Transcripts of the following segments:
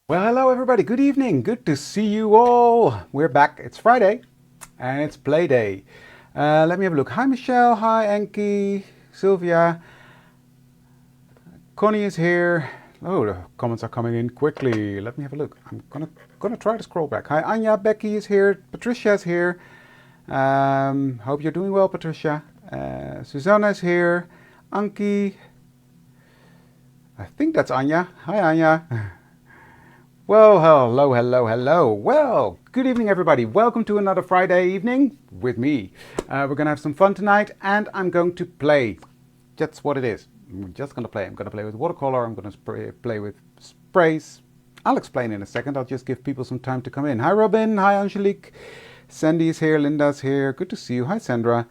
Well, hello everybody. Good evening. Good to see you all. We're back. It's Friday and it's play day. Let me have a look. Hi Michelle. Hi Enki. Sylvia. Connie is here. Oh, the comments are coming in quickly. Let me have a look. I'm gonna try to scroll back. Hi Anya. Becky is here. Patricia is here. Hope you're doing well, Patricia. Susanna is here. Anki. I think that's Anya. Hi Anya. Well, hello. Well, good evening, everybody. Welcome to another Friday evening with me. We're going to have some fun tonight, and I'm going to play. That's what it is. I'm just going to play. I'm going to play with watercolor. I'm going to play with sprays. I'll explain in a second. I'll just give people some time to come in. Hi, Robin. Hi, Angelique. Sandy's here. Linda's here. Good to see you. Hi, Sandra.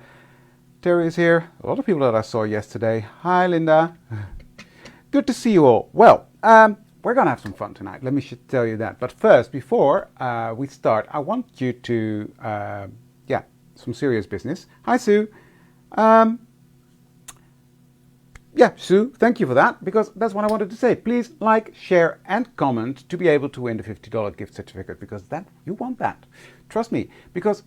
Terry is here. A lot of people that I saw yesterday. Hi, Linda. Good to see you all. Well, we're going to have some fun tonight. Let me tell you that. But first, before we start, I want you to, some serious business. Hi, Sue. Sue, thank you for that, because that's what I wanted to say. Please like, share, and comment to be able to win the $50 gift certificate, because you want that. Trust me, because,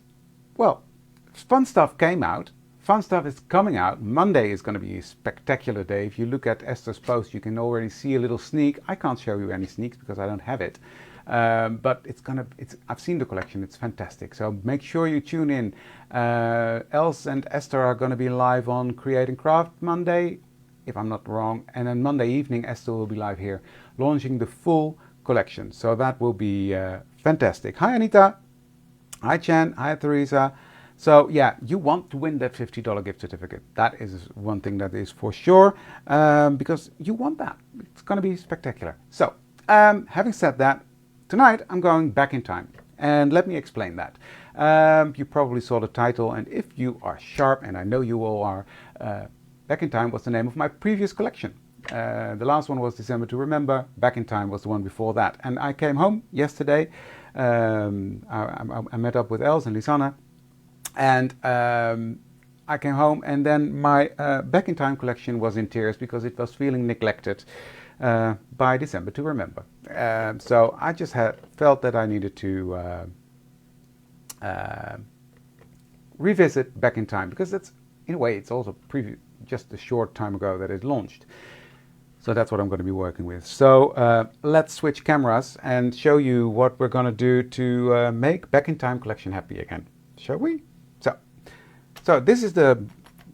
well, fun stuff came out. Fun stuff is coming out. Monday is going to be a spectacular day. If you look at Esther's post, you can already see a little sneak. I can't show you any sneaks because I don't have it. But I've seen the collection. It's fantastic. So make sure you tune in. Els and Esther are going to be live on Create and Craft Monday, if I'm not wrong. And then Monday evening, Esther will be live here, launching the full collection. So that will be fantastic. Hi, Anita. Hi, Chan. Hi, Teresa. So yeah, you want to win that $50 gift certificate. That is one thing that is for sure, because you want that. It's going to be spectacular. So having said that, tonight I'm going back in time. And let me explain that. You probably saw the title, and if you are sharp, and I know you all are, Back in Time was the name of my previous collection. The last one was December to Remember. Back in Time was the one before that. And I came home yesterday. I met up with Els and Lisanna. And I came home, and then my Back in Time collection was in tears because it was feeling neglected by December to Remember. So I just felt that I needed to revisit Back in Time, because that's, in a way, it's also just a short time ago that it launched. So that's what I'm going to be working with. So let's switch cameras and show you what we're going to do to make Back in Time collection happy again. Shall we? So this is the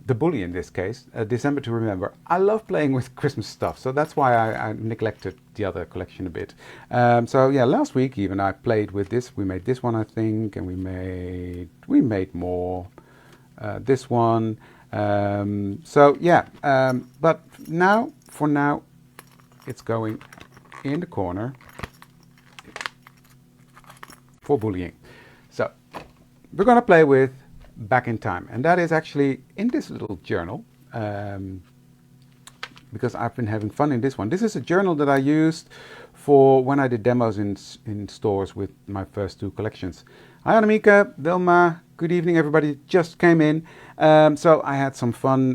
bully in this case, December to Remember. I love playing with Christmas stuff, so that's why I neglected the other collection a bit. So yeah, last week even I played with this. We made this one, I think, and we made more. This one. So yeah, but for now, it's going in the corner for bullying. So we're going to play with Back in Time, and that is actually in this little journal, because I've been having fun in this one. This is a journal that I used for when I did demos in stores with my first two collections. Hi Annemieke, Wilma, good evening everybody, just came in. So I had some fun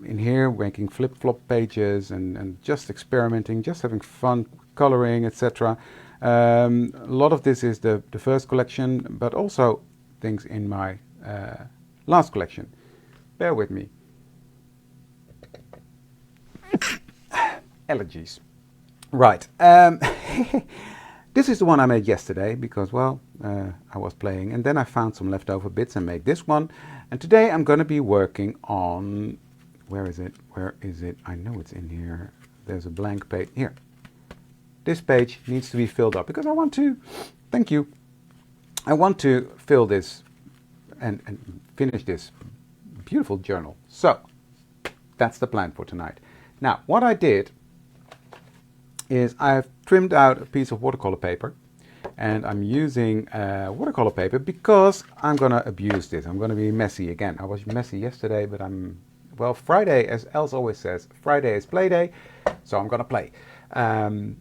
in here, making flip-flop pages and just experimenting, just having fun coloring, etc. A lot of this is the first collection, but also things in my last collection. Bear with me. Allergies. Right. This is the one I made yesterday because, well, I was playing, and then I found some leftover bits and made this one. And today I'm going to be working on, where is it? I know it's in here. There's a blank page here. This page needs to be filled up because I want to, thank you, I want to fill this and finish this beautiful journal. So that's the plan for tonight. Now, what I did is I've trimmed out a piece of watercolor paper, and I'm using watercolor paper because I'm going to abuse this. I'm going to be messy again. I was messy yesterday, but well, Friday, as Els always says, Friday is play day, so I'm going to play. And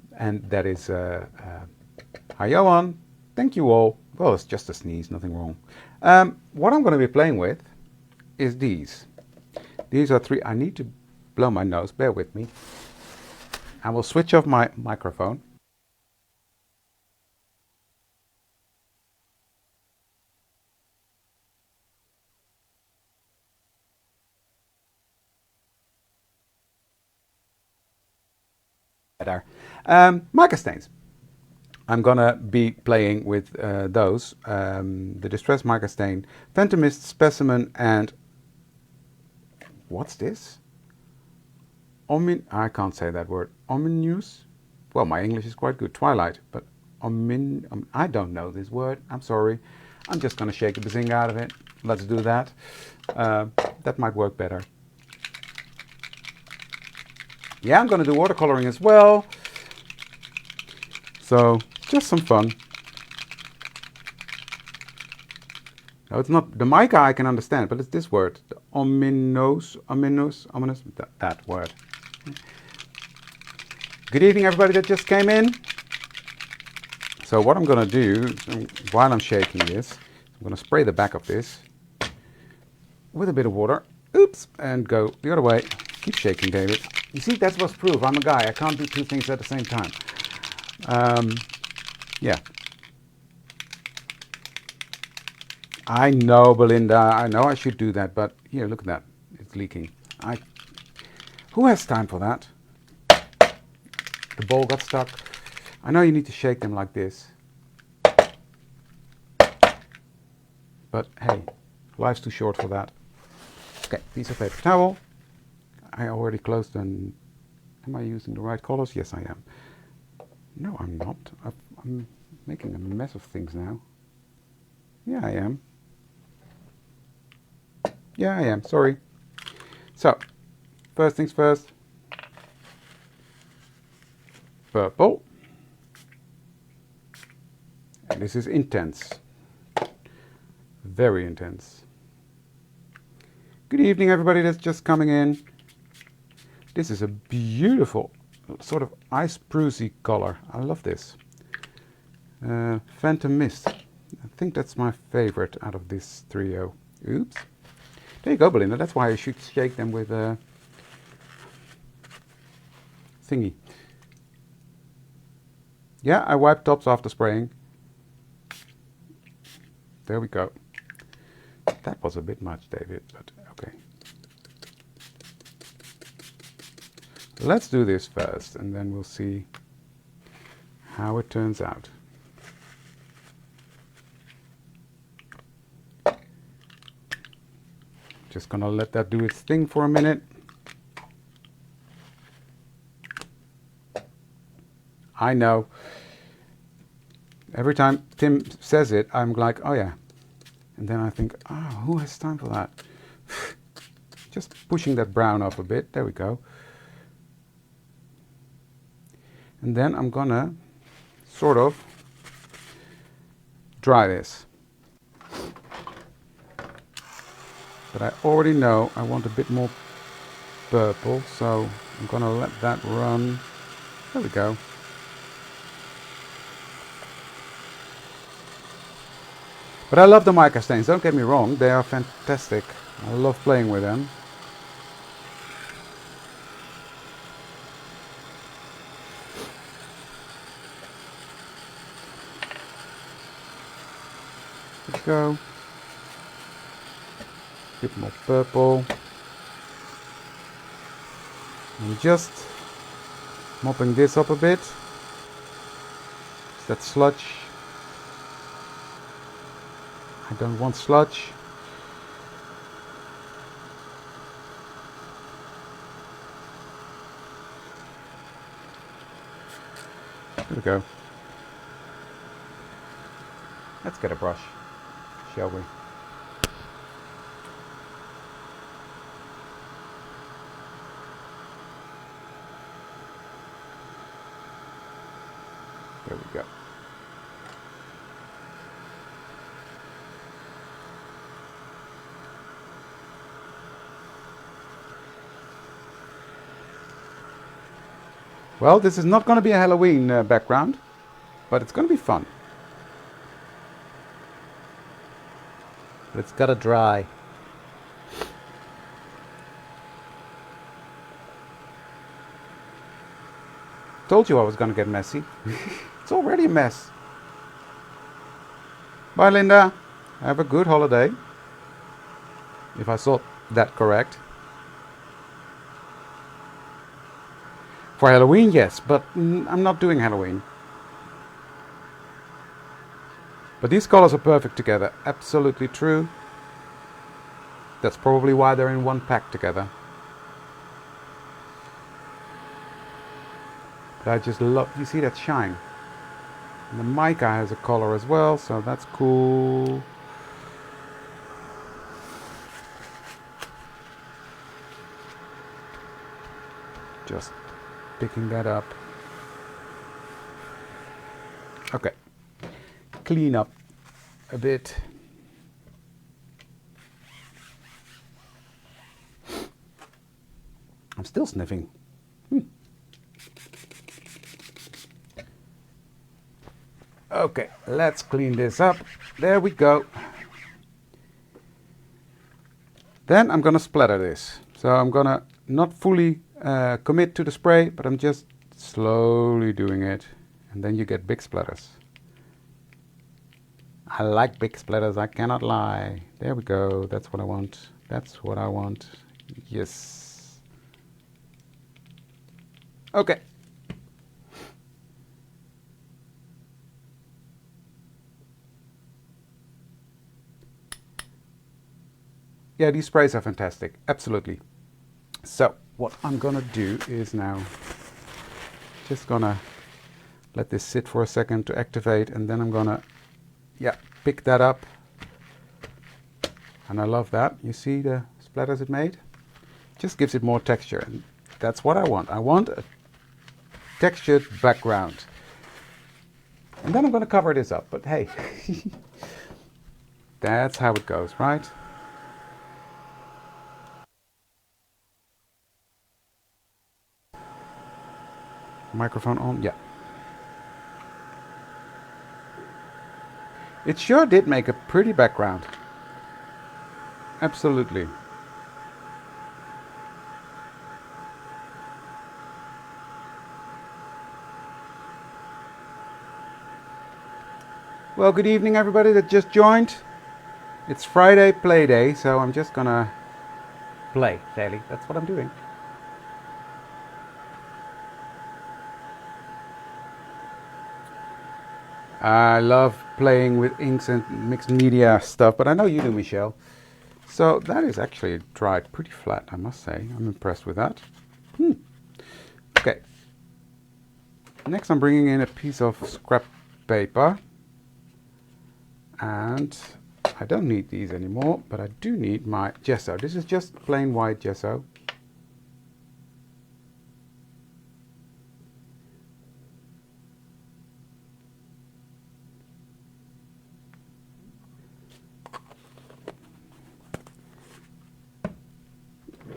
that is, hi Johan, thank you all. Well, it's just a sneeze, nothing wrong. What I'm going to be playing with is these. These are three. I need to blow my nose, bear with me. I will switch off my microphone. better. Mica stains. I'm gonna be playing with those. The Distress Mica Stain, Phantom Mist, Specimen, and what's this? I can't say that word. Ominous? Well, my English is quite good. Twilight, but I don't know this word. I'm sorry. I'm just gonna shake the bazinga out of it. Let's do that. That might work better. Yeah, I'm gonna do watercoloring as well. So, just some fun. No, it's not the mica I can understand, but it's this word. The ominous, that word. Good evening, everybody that just came in. So what I'm gonna do, while I'm shaking this, I'm gonna spray the back of this with a bit of water. Oops, and go the other way. Keep shaking, David. You see, that's what's proof. I'm a guy. I can't do two things at the same time. Yeah. I know, Belinda. I know I should do that, but here, look at that. It's leaking. Who has time for that? The bowl got stuck. I know you need to shake them like this. But hey, life's too short for that. Okay, piece of paper towel. I already closed them. Am I using the right colors? Yes, I am. No, I'm not. I'm making a mess of things now. Yeah, I am. Yeah, I am. Sorry. So, first things first. Purple. And this is intense. Very intense. Good evening, everybody that's just coming in. This is a beautiful sort of ice sprucey color. I love this. Phantom Mist. I think that's my favorite out of this trio. Oops. There you go, Belinda. That's why I should shake them with a thingy. Yeah, I wipe tops after spraying. There we go. That was a bit much, David, but okay. Let's do this first, and then we'll see how it turns out. Just gonna let that do its thing for a minute. I know. Every time Tim says it, I'm like, oh yeah. And then I think, oh, who has time for that? Just pushing that brown up a bit. There we go. And then I'm gonna sort of dry this. But I already know I want a bit more purple, so I'm gonna let that run. There we go. But I love the mica stains, don't get me wrong, they are fantastic. I love playing with them. There we go. A bit more purple. And just mopping this up a bit. It's that sludge. I don't want sludge. There we go. Let's get a brush, shall we? There we go. Well, this is not going to be a Halloween background, but it's going to be fun. But it's got to dry. Told you I was going to get messy. It's already a mess. Bye, Linda. Have a good holiday. If I saw that correct. For Halloween, yes, but I'm not doing Halloween. But these colors are perfect together. Absolutely true. That's probably why they're in one pack together. But I just love, you see that shine? And the mica has a color as well, so that's cool. Just picking that up. Okay. Clean up a bit. I'm still sniffing. Okay, let's clean this up. There we go. Then I'm gonna splatter this. So I'm gonna not fully commit to the spray, but I'm just slowly doing it. And then you get big splatters. I like big splatters, I cannot lie. There we go, that's what I want. That's what I want. Yes. Okay. Yeah, these sprays are fantastic, absolutely. So what I'm gonna do is now just gonna let this sit for a second to activate, and then I'm gonna pick that up. And I love that. You see the splatters it made? Just gives it more texture, and that's what I want. I want a textured background. And then I'm gonna cover this up, but hey, that's how it goes, right? Microphone on? Yeah. It sure did make a pretty background. Absolutely. Well, good evening everybody that just joined. It's Friday play day, so I'm just gonna play daily. That's what I'm doing. I love playing with inks and mixed media stuff, but I know you do, Michelle. So that is actually dried pretty flat, I must say. I'm impressed with that. Okay. Next I'm bringing in a piece of scrap paper. And I don't need these anymore, but I do need my gesso. This is just plain white gesso.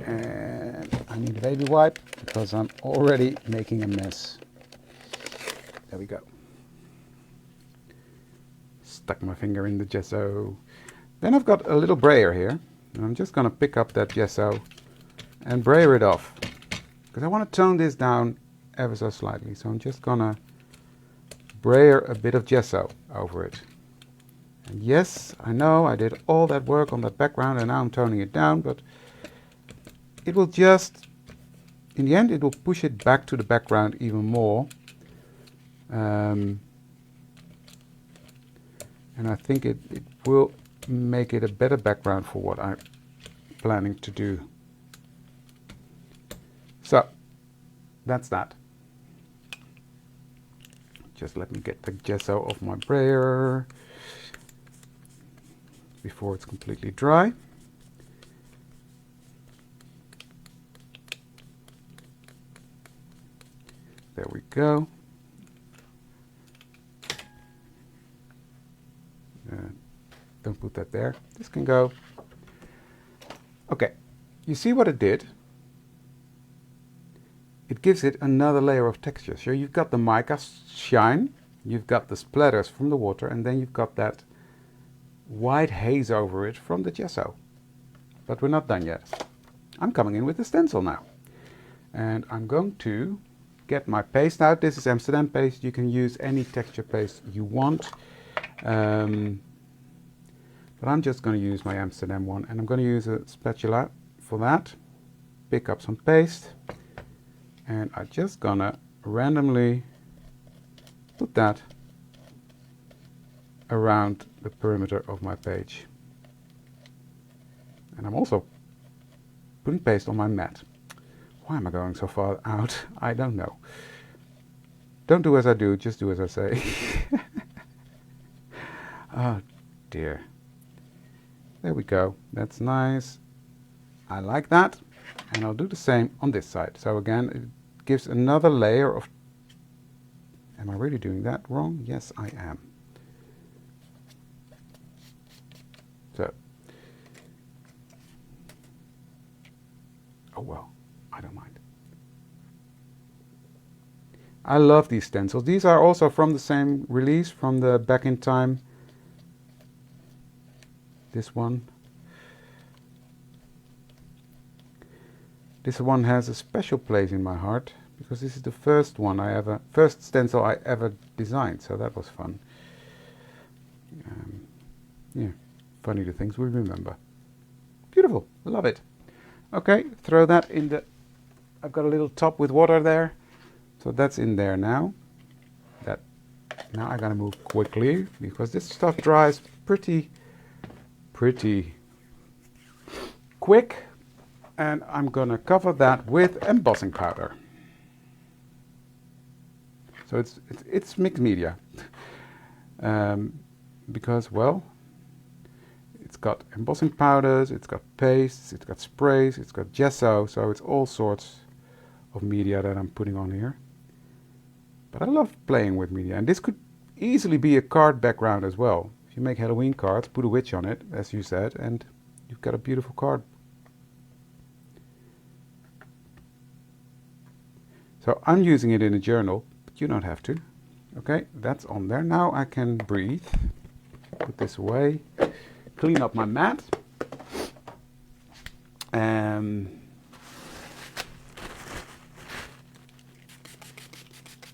And I need a baby wipe because I'm already making a mess. There we go. Stuck my finger in the gesso. Then I've got a little brayer here, and I'm just going to pick up that gesso and brayer it off because I want to tone this down ever so slightly. So I'm just going to brayer a bit of gesso over it. And yes, I know I did all that work on that background and now I'm toning it down, but it will just, in the end, it will push it back to the background even more. And I think it will make it a better background for what I'm planning to do. So, that's that. Just let me get the gesso off my brayer before it's completely dry. There we go. Don't put that there. This can go. Okay, you see what it did? It gives it another layer of texture. So you've got the mica shine, you've got the splatters from the water, and then you've got that white haze over it from the gesso. But we're not done yet. I'm coming in with the stencil now. And I'm going to get my paste out. This is Amsterdam paste. You can use any texture paste you want. But I'm just going to use my Amsterdam one, and I'm going to use a spatula for that. Pick up some paste, And I'm just gonna randomly put that around the perimeter of my page. And I'm also putting paste on my mat. Why am I going so far out? I don't know. Don't do as I do, just do as I say. Oh dear. There we go. That's nice. I like that. And I'll do the same on this side. So again, it gives another layer of... Am I really doing that wrong? Yes, I am. So. Oh well, I don't mind. I love these stencils. These are also from the same release, from the Back in Time. This one. This one has a special place in my heart because this is the first stencil I ever designed, so that was fun. Yeah, funny the things we remember. Beautiful, love it. Okay, throw that in the... I've got a little top with water there, so that's in there now. Now I gotta move quickly because this stuff dries pretty quick. And I'm gonna cover that with embossing powder. So it's mixed media, because well, it's got embossing powders, it's got pastes, it's got sprays, it's got gesso, so it's all sorts of media that I'm putting on here. But I love playing with media, and this could easily be a card background as well. If you make Halloween cards, put a witch on it, as you said, and you've got a beautiful card. So I'm using it in a journal, but you don't have to. Okay, that's on there. Now I can breathe. Put this away. Clean up my mat.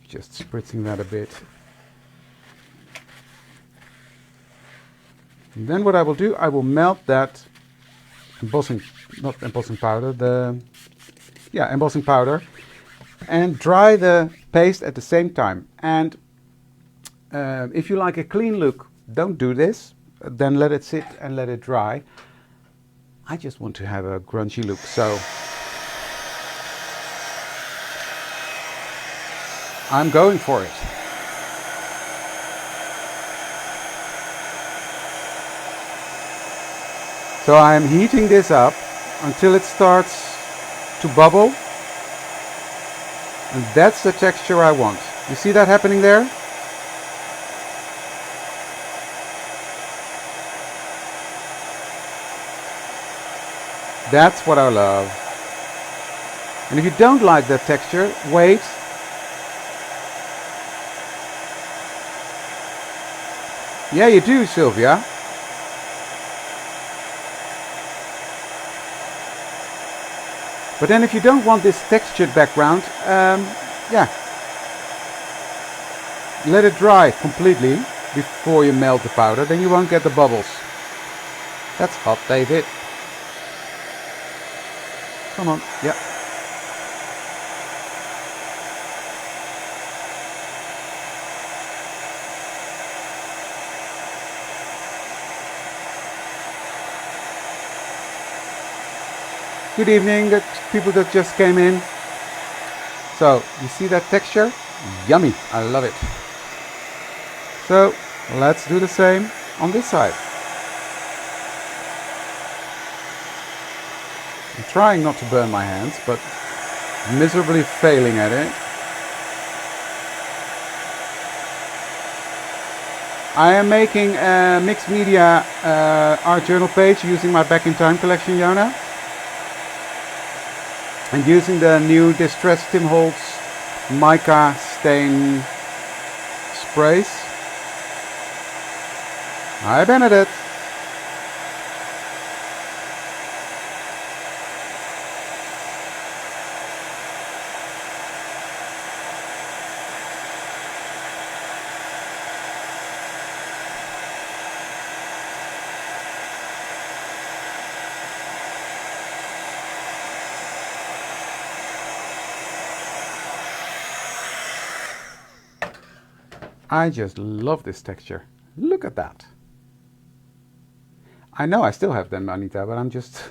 Just spritzing that a bit. And then what I will do, I will melt that embossing powder, embossing powder, and dry the paste at the same time. And if you like a clean look, don't do this. Then let it sit and let it dry. I just want to have a grungy look, so I'm going for it. So I'm heating this up until it starts to bubble. And that's the texture I want. You see that happening there? That's what I love. And if you don't like that texture, wait. Yeah, you do, Sylvia. But then if you don't want this textured background, let it dry completely before you melt the powder, then you won't get the bubbles. That's hot, David. Come on, yeah. Good evening, people that just came in. So, you see that texture? Yummy, I love it. So, let's do the same on this side. I'm trying not to burn my hands, but miserably failing at it. I am making a mixed media art journal page using my Back in Time collection, Jona. And using the new Distress Tim Holtz mica stain sprays. Hi Benedict. I just love this texture. Look at that. I know I still have them, Anita, but I'm just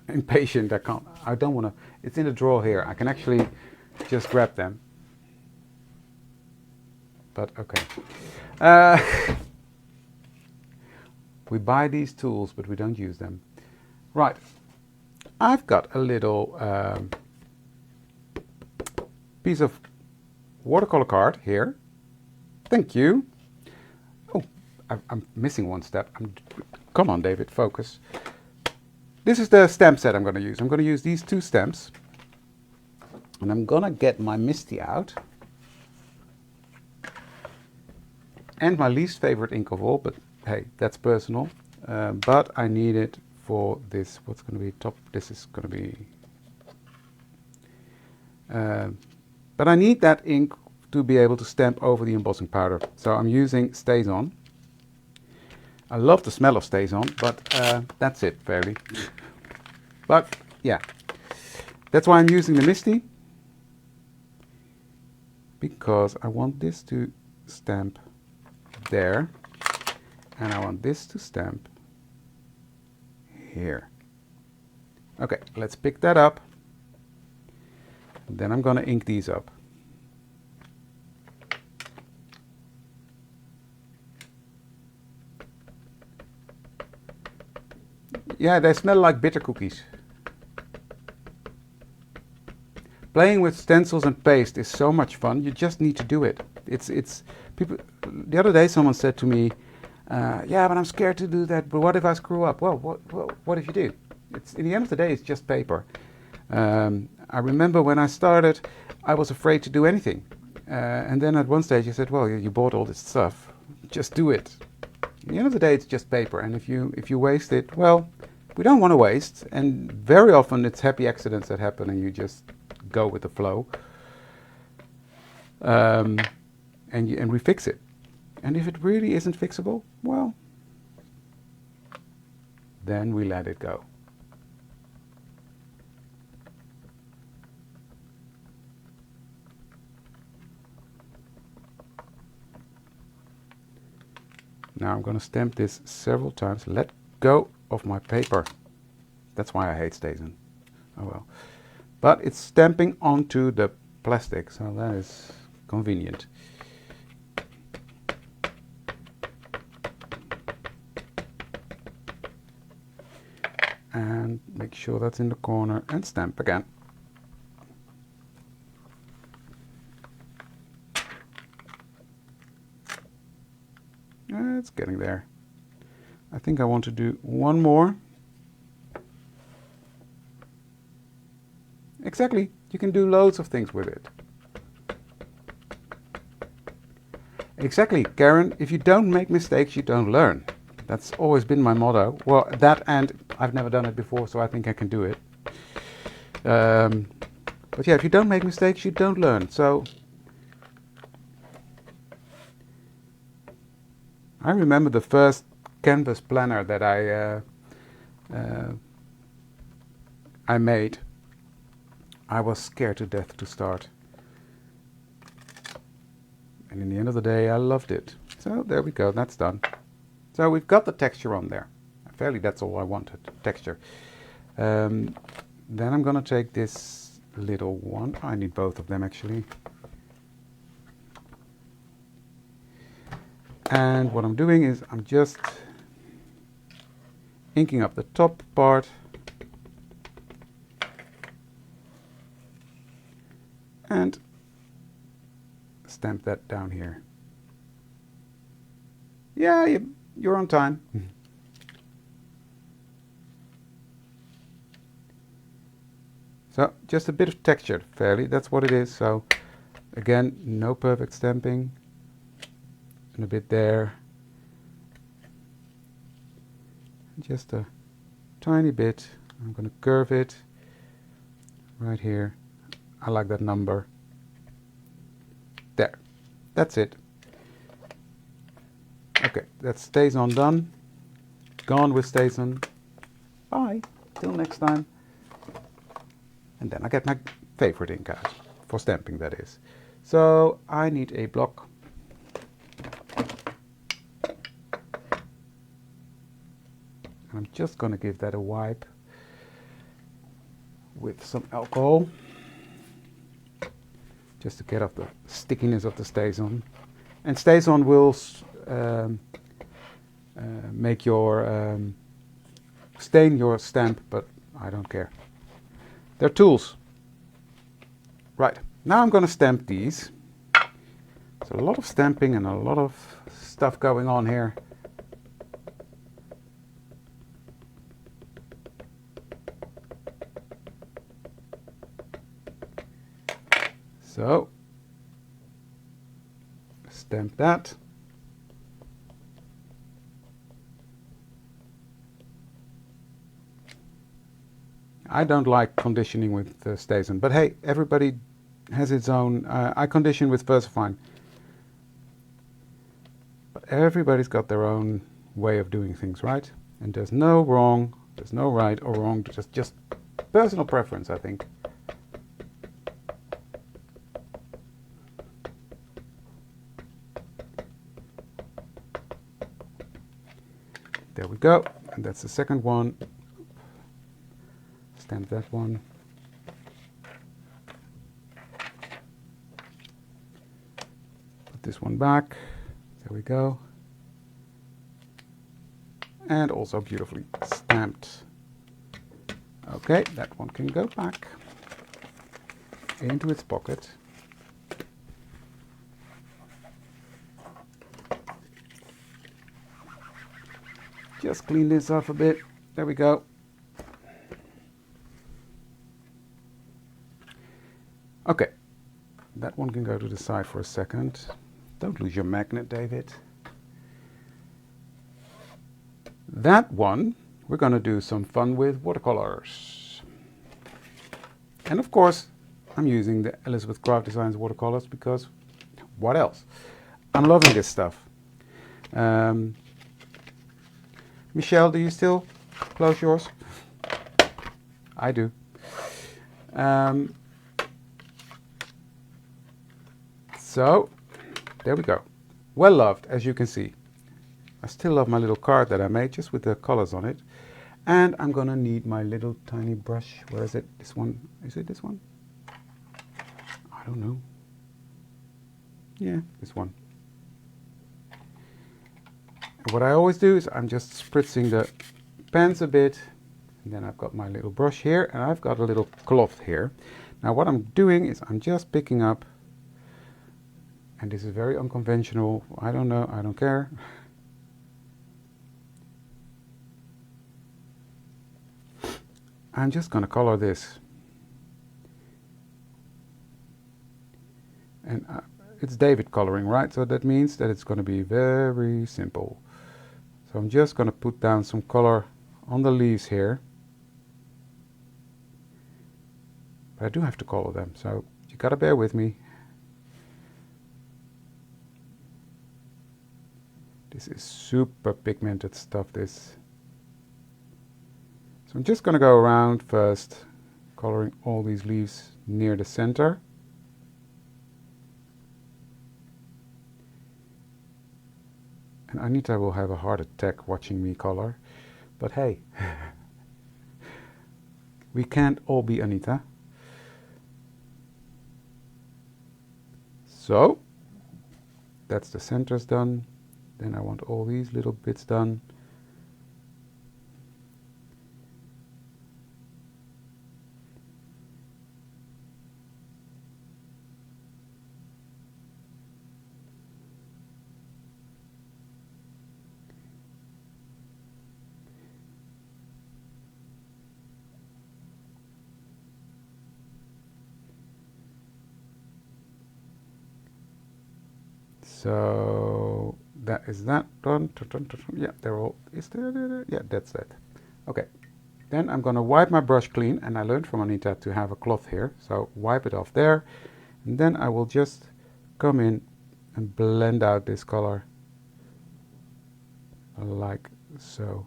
impatient. I don't want to. It's in the drawer here. I can actually just grab them. But okay. We buy these tools, but we don't use them. Right. I've got a little piece of watercolor card here. Thank you. Oh, I'm missing one step. Come on, David, focus. This is the stamp set I'm going to use. I'm going to use these two stamps. And I'm going to get my Misty out. And my least favorite ink of all, but hey, that's personal. But I need it for this. What's going to be top? This is going to be... but I need that ink to be able to stamp over the embossing powder. So I'm using StazOn. I love the smell of StazOn, but that's it, fairly. But yeah, that's why I'm using the Misty. Because I want this to stamp there. And I want this to stamp here. Okay, let's pick that up. And then I'm going to ink these up. Yeah, they smell like bitter cookies. Playing with stencils and paste is so much fun. You just need to do it. It's people. The other day, someone said to me, "Yeah, but I'm scared to do that. But what if I screw up?" Well, what if you do? It's in the end of the day, it's just paper. I remember when I started, I was afraid to do anything, and then at one stage, I said, "Well, you bought all this stuff. Just do it." At the end of the day, it's just paper, and if you waste it, well, we don't want to waste. And very often, it's happy accidents that happen, and you just go with the flow, and we fix it. And if it really isn't fixable, well, then we let it go. Now I'm going to stamp this several times. Let go of my paper. That's why I hate StazOn. Oh well. But it's stamping onto the plastic, so that is convenient. And make sure that's in the corner and stamp again. It's getting there. I think I want to do one more. Exactly. You can do loads of things with it. Exactly, Karen. If you don't make mistakes, you don't learn. That's always been my motto. Well, that, and I've never done it before, so I think I can do it. But yeah, if you don't make mistakes, you don't learn. So I remember the first canvas planner that I made. I was scared to death to start. And in the end of the day, I loved it. So there we go, that's done. So we've got the texture on there. Fairly, that's all I wanted, texture. Then I'm going to take this little one. I need both of them actually. And what I'm doing is I'm just inking up the top part. And stamp that down here. Yeah, you're on time. So just a bit of texture, fairly, that's what it is. So again, no perfect stamping. And a bit there. Just a tiny bit. I'm going to curve it right here. I like that number. There. That's it. Okay, that StazOn done. Gone with StazOn. Bye. Till next time. And then I get my favorite ink out. For stamping, that is. So I need a block. I'm just going to give that a wipe with some alcohol, just to get off the stickiness of the StazOn. And StazOn will make your stain your stamp, but I don't care. They're tools. Right, now I'm going to stamp these. There's a lot of stamping and a lot of stuff going on here. So, stamp that. I don't like conditioning with StazOn, but hey, everybody has its own. I condition with VersaFine, but everybody's got their own way of doing things, right? And there's no wrong, there's no right or wrong. Just personal preference, I think. There we go, and that's the second one. Stamp that one. Put this one back. There we go. And also beautifully stamped. Okay, that one can go back into its pocket. Just clean this off a bit. There we go. Okay, that one can go to the side for a second. Don't lose your magnet, David. That one, we're going to do some fun with watercolors. And of course, I'm using the Elizabeth Craft Designs watercolors because what else? I'm loving this stuff. Michelle, do you still close yours? I do. So, there we go. Well loved, as you can see. I still love my little card that I made just with the colors on it. And I'm gonna need my little tiny brush. Where is it? This one? Is it this one? I don't know. Yeah, this one. And what I always do is I'm just spritzing the pens a bit. And then I've got my little brush here and I've got a little cloth here. Now what I'm doing is I'm just picking up, and this is very unconventional. I don't know, I don't care. I'm just going to color this. And it's Devid coloring, right? So that means that it's going to be very simple. So I'm just going to put down some color on the leaves here. But I do have to color them, so you got to bear with me. This is super pigmented stuff, this. So I'm just going to go around first, coloring all these leaves near the center. And Anita will have a heart attack watching me color. But hey, we can't all be Anita. So, that's the centers done. Then I want all these little bits done. So that is that done. Yeah, they're all. Is there? Yeah, that's that. Okay. Then I'm going to wipe my brush clean, and I learned from Anita to have a cloth here. So wipe it off there, and then I will just come in and blend out this color like so.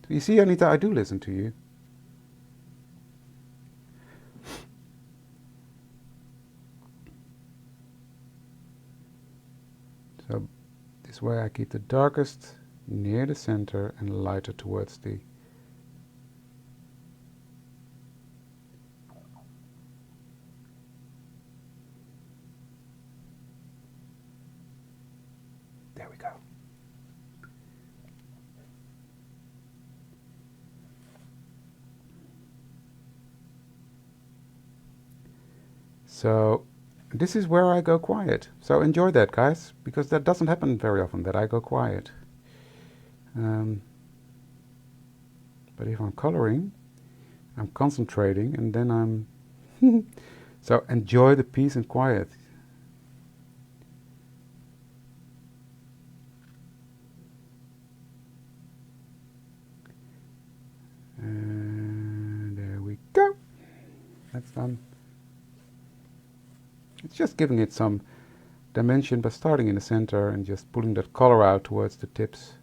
You see, Anita, I do listen to you. So this way I keep the darkest near the center and lighter towards the... There we go. So this is where I go quiet. So enjoy that, guys, because that doesn't happen very often, that I go quiet. But if I'm coloring, I'm concentrating, and then I'm... So enjoy the peace and quiet. And there we go. That's done. It's just giving it some dimension by starting in the center and just pulling that color out towards the tips.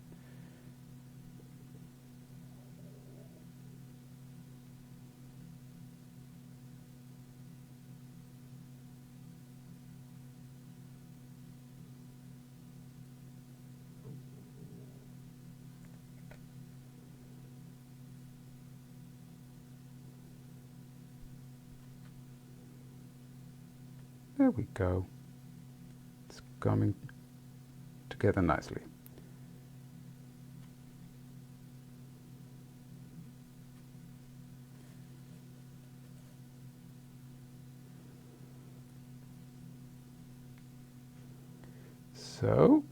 There we go. It's coming together nicely. So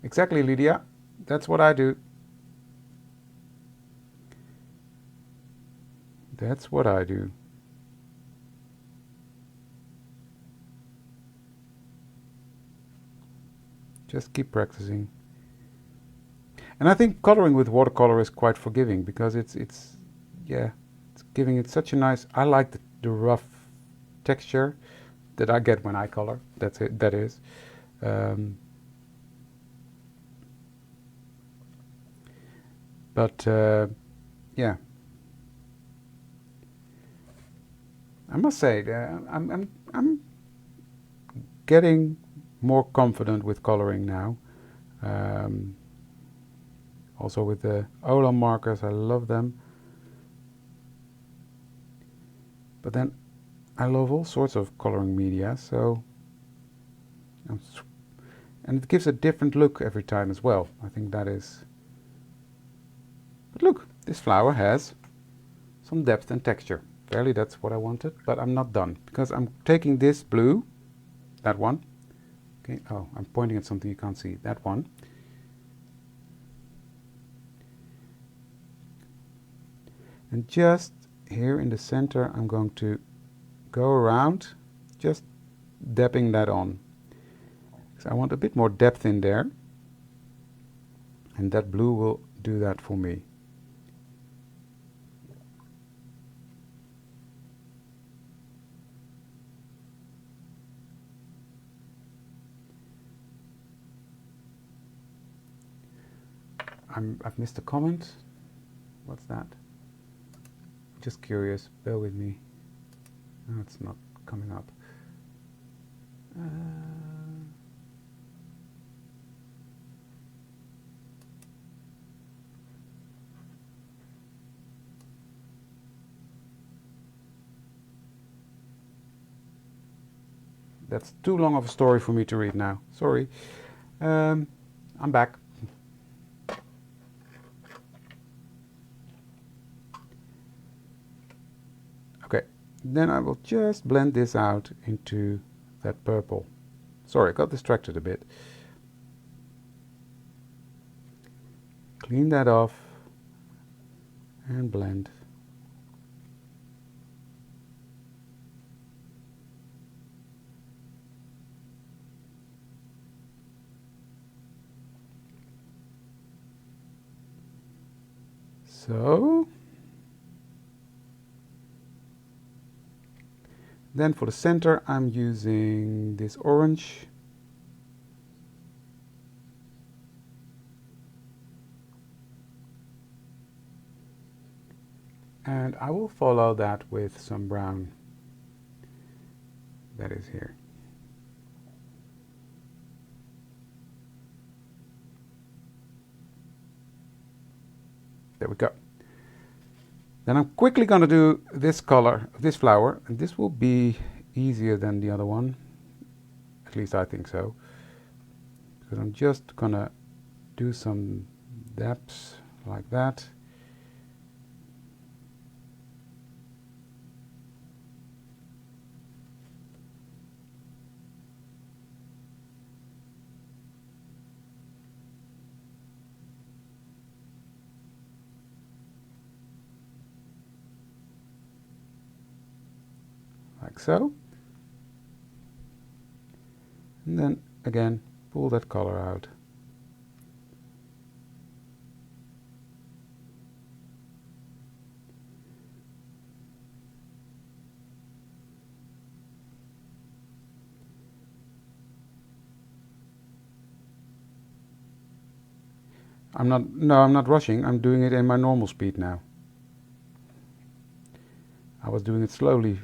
exactly, Lydia. That's what I do. That's what I do. Just keep practicing. And I think coloring with watercolor is quite forgiving because it's giving it such a nice... I like the rough texture that I get when I color. That's it. That is. But yeah, I must say I'm getting more confident with coloring now. Also with the Olam markers, I love them. But then I love all sorts of coloring media, so and it gives a different look every time as well. I think that is... But look, this flower has some depth and texture. Fairly, that's what I wanted, but I'm not done because I'm taking this blue, that one. Okay, oh, I'm pointing at something you can't see. That one. And just here in the center, I'm going to go around, just dabbing that on. So I want a bit more depth in there. And that blue will do that for me. I've missed a comment. What's that? Just curious. Bear with me. No, it's not coming up. That's too long of a story for me to read now. Sorry. I'm back. Okay, then I will just blend this out into that purple. Sorry, I got distracted a bit. Clean that off and blend. So then for the center, I'm using this orange. And I will follow that with some brown that is here. There we go. Then I'm quickly going to do this color, this flower, and this will be easier than the other one. At least I think so. Because I'm just going to do some depths like that. Like so. And then again, pull that color out. I'm not rushing. I'm doing it in my normal speed now. I was doing it slowly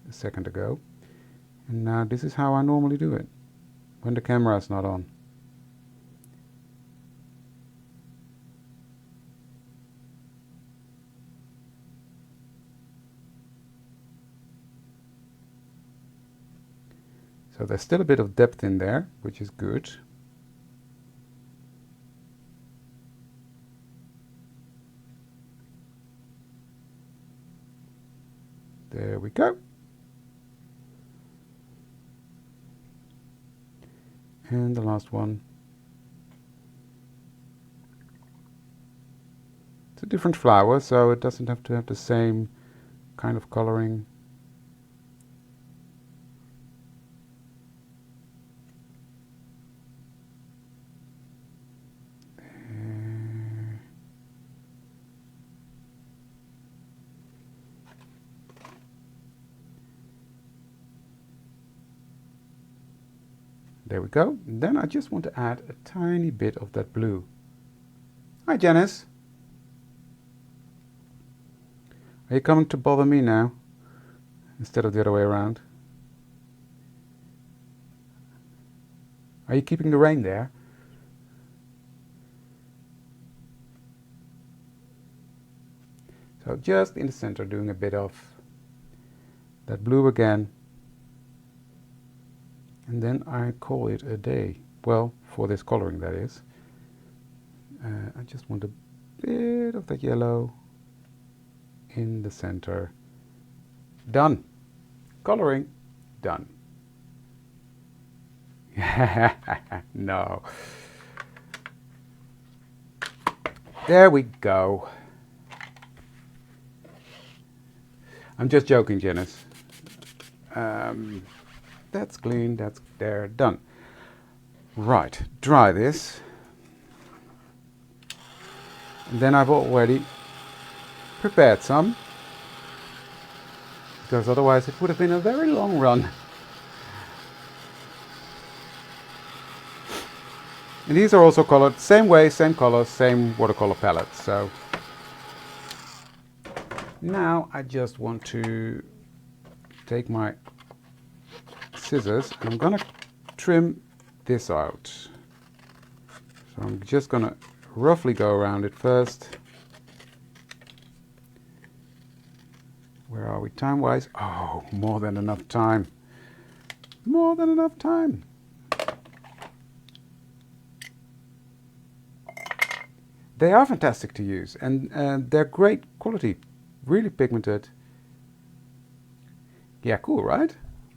a second ago. And now this is how I normally do it, when the camera is not on. So there's still a bit of depth in there, which is good. There we go. And the last one. It's a different flower, so it doesn't have to have the same kind of coloring. There we go. Then I just want to add a tiny bit of that blue. Hi, Janice. Are you coming to bother me now? Instead of the other way around? Are you keeping the rain there? So just in the center, doing a bit of that blue again. And then I call it a day. Well, for this coloring, that is. I just want a bit of that yellow in the center. Done. Coloring. Done. No. There we go. I'm just joking, Janice. That's clean, that's there, done. Right, dry this. And then I've already prepared some, because otherwise it would have been a very long run. And these are also colored same way, same colors, same watercolor palette. So now I just want to take my scissors and I'm gonna trim this out. So I'm just gonna roughly go around it first. Where are we time wise? Oh, more than enough time. More than enough time. They are fantastic to use and they're great quality, really pigmented. Yeah, cool, right?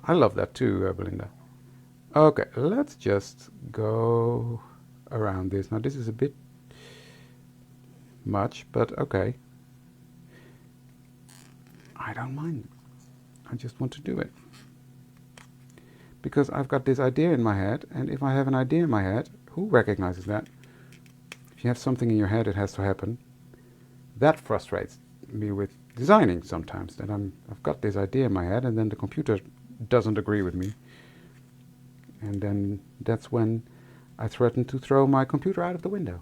I love that too, Belinda. Okay, let's just go around this. Now this is a bit much, but okay. I don't mind. I just want to do it. Because I've got this idea in my head, and if I have an idea in my head, who recognizes that? If you have something in your head, it has to happen. That frustrates me with designing sometimes, that I've got this idea in my head, and then the computer doesn't agree with me. And then that's when I threaten to throw my computer out of the window.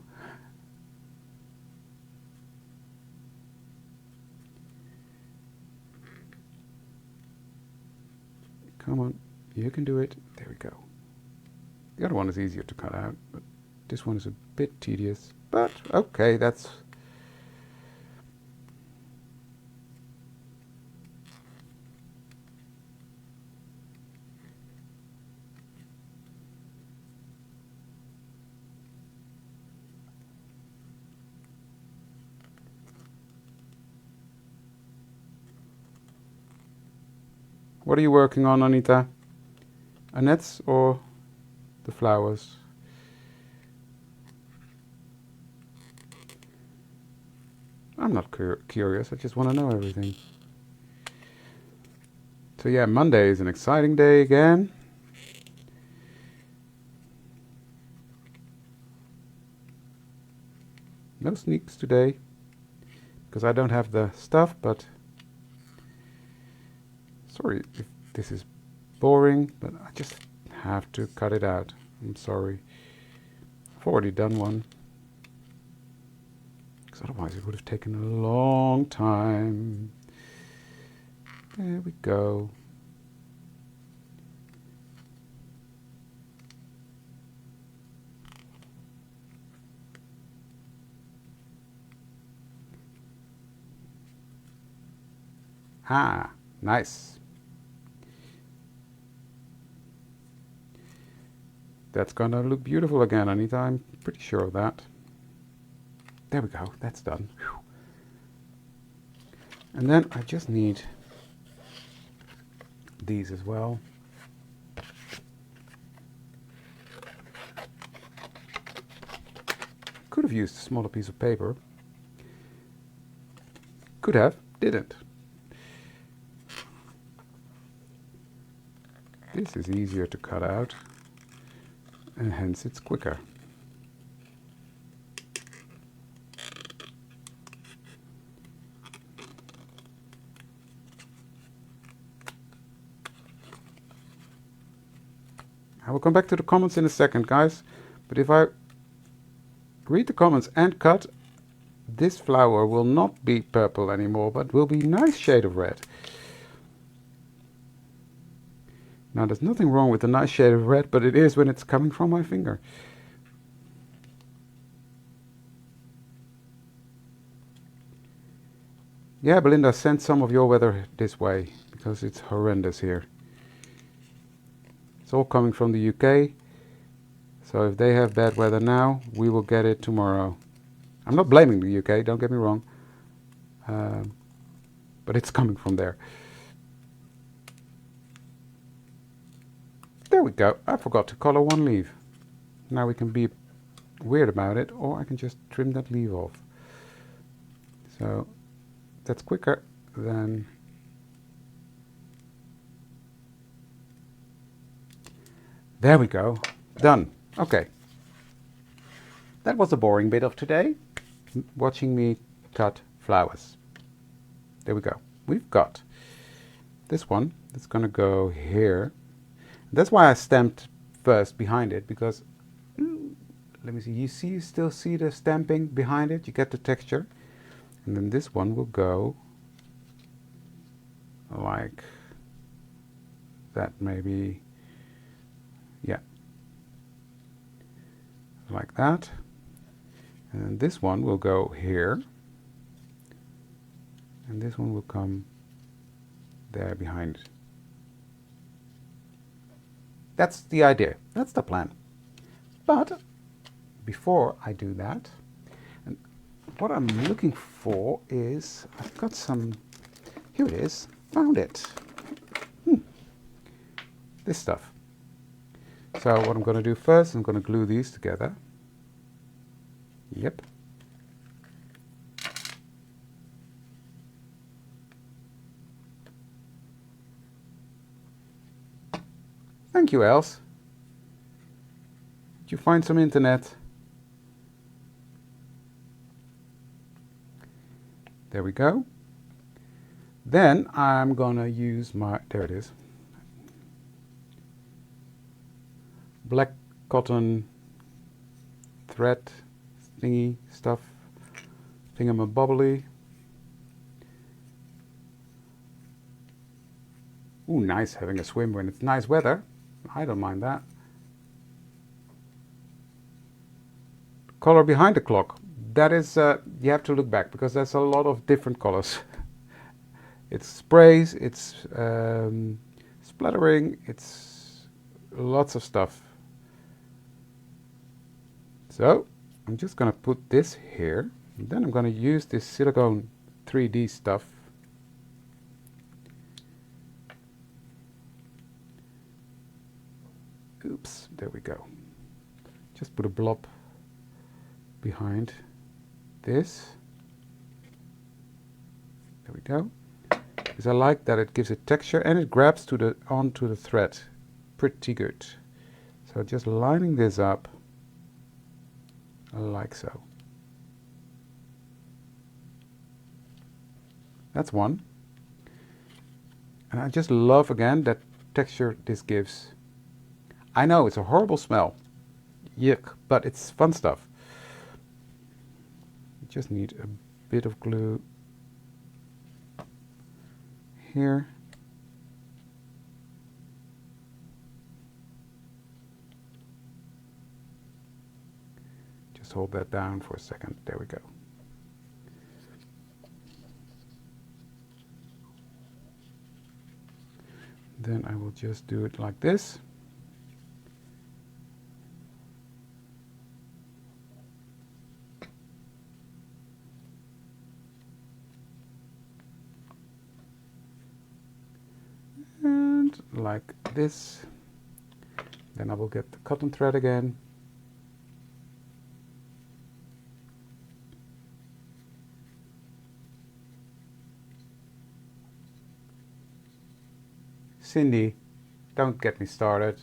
Come on, you can do it. There we go. The other one is easier to cut out, but this one is a bit tedious. But okay, that's... What are you working on, Anita? Annette's or the flowers? I'm not curious, I just want to know everything. So yeah, Monday is an exciting day again. No sneaks today, because I don't have the stuff, but... Sorry if this is boring, but I just have to cut it out. I'm sorry. I've already done one. Because otherwise it would have taken a long time. There we go. Ah, nice. That's gonna look beautiful again, Anita. I'm pretty sure of that. There we go. That's done. Whew. And then I just need these as well. Could have used a smaller piece of paper. Could have, didn't. This is easier to cut out, and hence it's quicker. I will come back to the comments in a second, guys, but if I read the comments and cut, this flower will not be purple anymore, but will be a nice shade of red. Now, there's nothing wrong with a nice shade of red, but it is when it's coming from my finger. Yeah, Belinda, send some of your weather this way, because it's horrendous here. It's all coming from the UK, so if they have bad weather now, we will get it tomorrow. I'm not blaming the UK, don't get me wrong, but it's coming from there. There we go. I forgot to color one leaf. Now we can be weird about it, or I can just trim that leaf off. So that's quicker than... There we go. Done. Okay. That was the boring bit of today. Watching me cut flowers. There we go. We've got this one that's going to go here. That's why I stamped first behind it, because let me see, you still see the stamping behind it, you get the texture, and then this one will go like that, maybe, yeah, like that, and then this one will go here, and this one will come there behind it. That's the idea. That's the plan. But before I do that, and what I'm looking for is, I've got some, here it is, found it. This stuff. So what I'm going to do first, I'm going to glue these together. Yep. Thank you, Els. Did you find some internet? There we go. Then I'm gonna use my, there it is, black cotton thread thingy stuff, thingamabobbly. Ooh, nice having a swim when it's nice weather. I don't mind that. Color behind the clock. That is, you have to look back because there's a lot of different colors. It's sprays, it's splattering, it's lots of stuff. So I'm just going to put this here. And then I'm going to use this silicone 3D stuff. Oops, there we go. Just put a blob behind this. There we go. Because I like that it gives it texture and it grabs onto the thread pretty good. So just lining this up like so. That's one. And I just love again that texture this gives. I know it's a horrible smell. Yuck, but it's fun stuff. You just need a bit of glue here. Just hold that down for a second. There we go. Then I will just do it like this. And like this. Then I will get the cotton thread again. Cindy, don't get me started.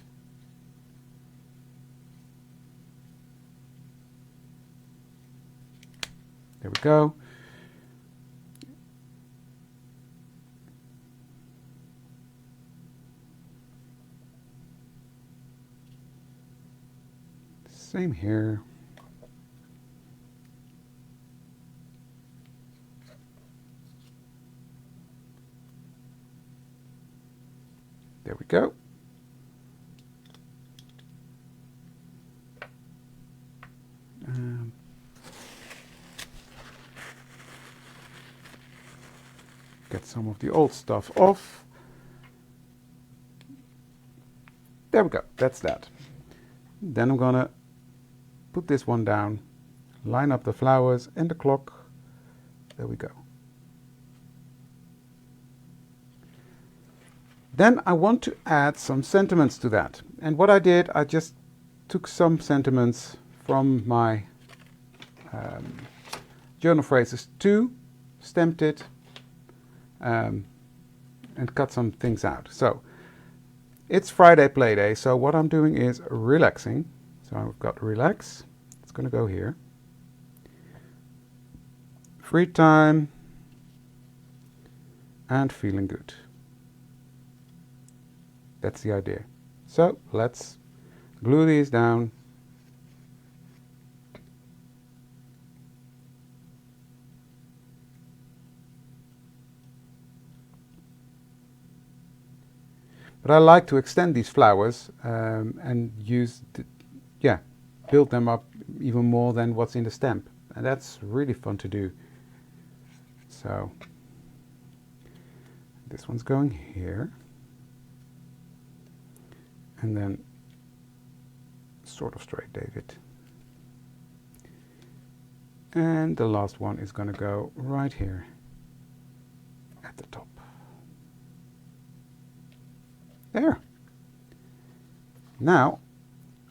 There we go. Same here. There we go. Get some of the old stuff off. There we go. That's that. Then I'm gonna put this one down, line up the flowers and the clock. There we go. Then I want to add some sentiments to that. And what I did, I just took some sentiments from my journal phrases 2, stamped it, and cut some things out. So it's Friday play day, so what I'm doing is relaxing. So I've got relax, it's going to go here. Free time and feeling good. That's the idea. So let's glue these down. But I like to extend these flowers and build them up even more than what's in the stamp. And that's really fun to do. So this one's going here. And then sort of straight, David. And the last one is going to go right here at the top. There. Now,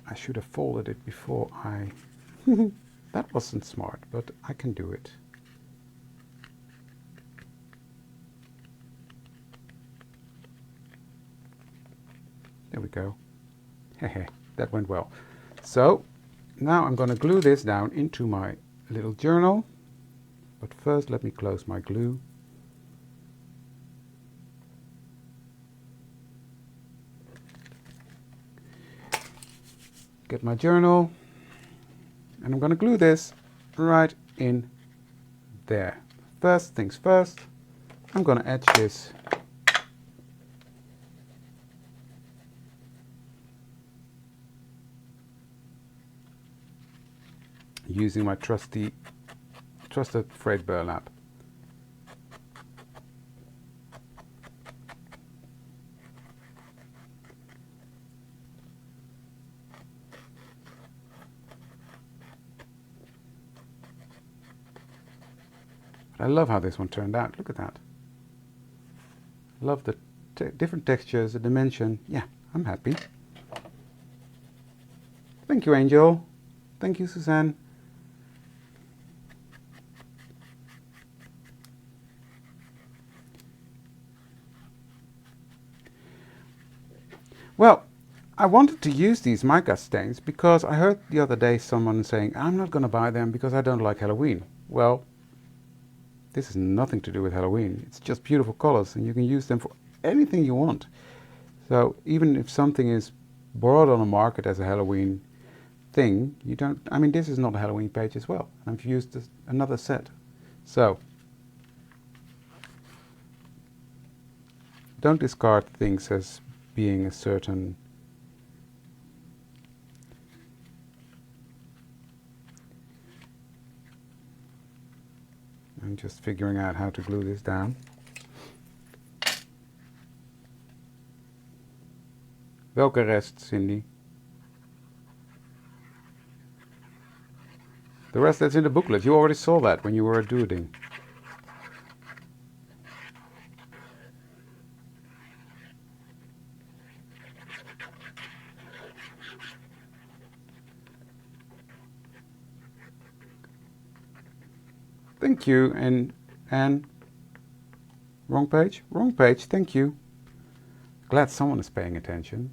I should have folded it before I... That wasn't smart, but I can do it. There we go. Hehe, that went well. So, now I'm going to glue this down into my little journal. But first, let me close my glue. Get my journal, and I'm going to glue this right in there. First things first, I'm going to etch this using my trusted frayed burlap. I love how this one turned out. Look at that. Love the different textures, the dimension. Yeah, I'm happy. Thank you, Angel. Thank you, Suzanne. Well, I wanted to use these mica stains because I heard the other day someone saying, I'm not going to buy them because I don't like Halloween. Well, this has nothing to do with Halloween. It's just beautiful colors and you can use them for anything you want. So even if something is brought on the market as a Halloween thing, you don't, I mean, this is not a Halloween page as well. I've used another set. So don't discard things as being a certain I'm just figuring out how to glue this down. Welke rest, Cindy? The rest that's in the booklet. You already saw that when you were doing. Thank you, and wrong page? Wrong page, thank you. Glad someone is paying attention.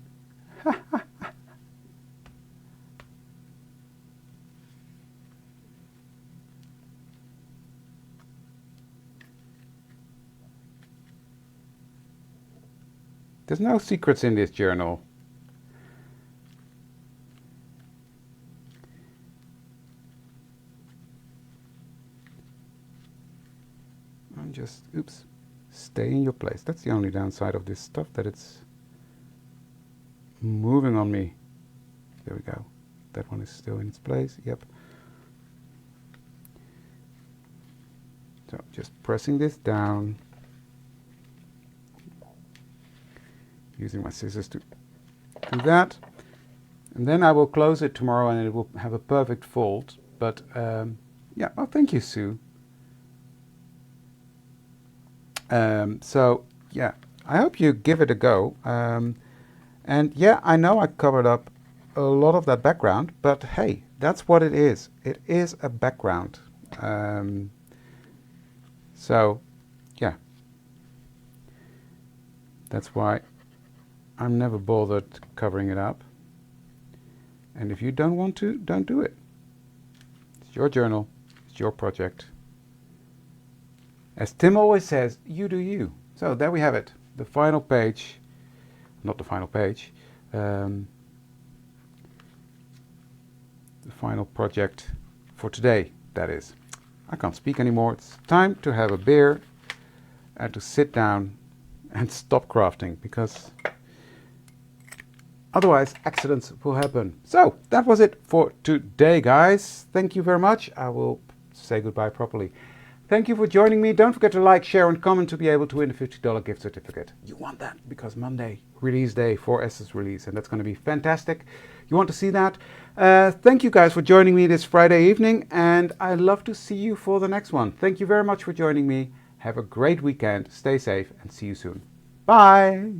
There's no secrets in this journal. I'm just, oops, stay in your place. That's the only downside of this stuff, that it's moving on me. There we go. That one is still in its place, yep. So just pressing this down. Using my scissors to do that. And then I will close it tomorrow and it will have a perfect fold. But yeah, well, thank you, Sue. So yeah, I hope you give it a go. And yeah, I know I covered up a lot of that background, but hey, that's what it is. It is a background. So yeah, that's why I'm never bothered covering it up. And if you don't want to, don't do it. It's your journal. It's your project. As Tim always says, you do you. So there we have it. The final page. Not the final page. The final project for today, that is. I can't speak anymore. It's time to have a beer and to sit down and stop crafting, because otherwise accidents will happen. So that was it for today, guys. Thank you very much. I will say goodbye properly. Thank you for joining me. Don't forget to like, share and comment to be able to win a $50 gift certificate. You want that because Monday, release day for S's release, and that's going to be fantastic. You want to see that? Thank you guys for joining me this Friday evening, and I'd love to see you for the next one. Thank you very much for joining me. Have a great weekend. Stay safe and see you soon. Bye.